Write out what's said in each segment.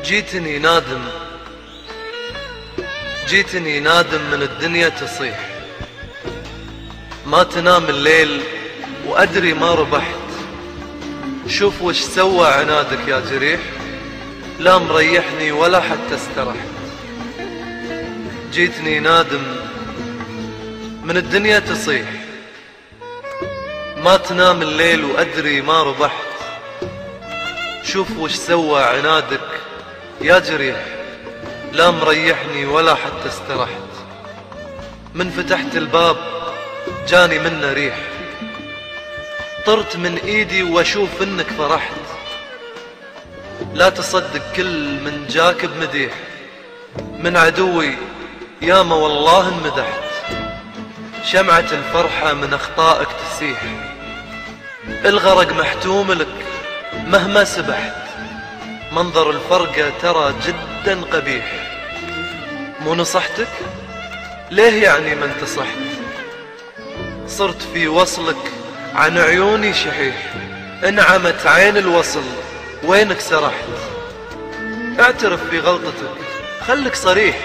جيتني نادم، جيتني نادم من الدنيا تصيح، ما تنام الليل وأدري ما ربحت. شوف وش سوى عنادك يا جريح، لا مريحني ولا حتى استرحت. جيتني نادم من الدنيا تصيح، ما تنام الليل وأدري ما ربحت. شوف وش سوى عنادك يا جريح، لا مريحني ولا حتى استرحت. من فتحت الباب جاني منه ريح، طرت من ايدي واشوف انك فرحت. لا تصدق كل من جاك بمديح، من عدوي ياما والله انمدحت. شمعة الفرحة من اخطائك تسيح، الغرق محتوم لك مهما سبحت. منظر الفرقة ترى جدا قبيح، مو نصحتك؟ ليه يعني ما انتصحت؟ صرت في وصلك عن عيوني شحيح، انعمت عين الوصل وينك سرحت. اعترف في غلطتك خلك صريح،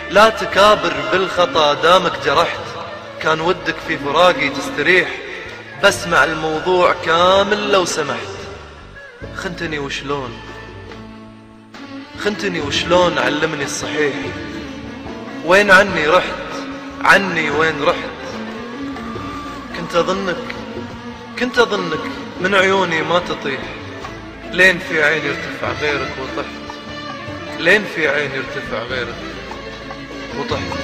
لا تكابر بالخطا دامك جرحت. كان ودك في فراقي تستريح، بسمع الموضوع كامل لو سمحت. خنتني وشلون، خنتني وشلون علمني الصحيح. وين عني رحت، عني وين رحت. كنت أظنك من عيوني ما تطيح. لين في عيني ارتفع غيرك وطحت، لين في عيني ارتفع غيرك وطحت.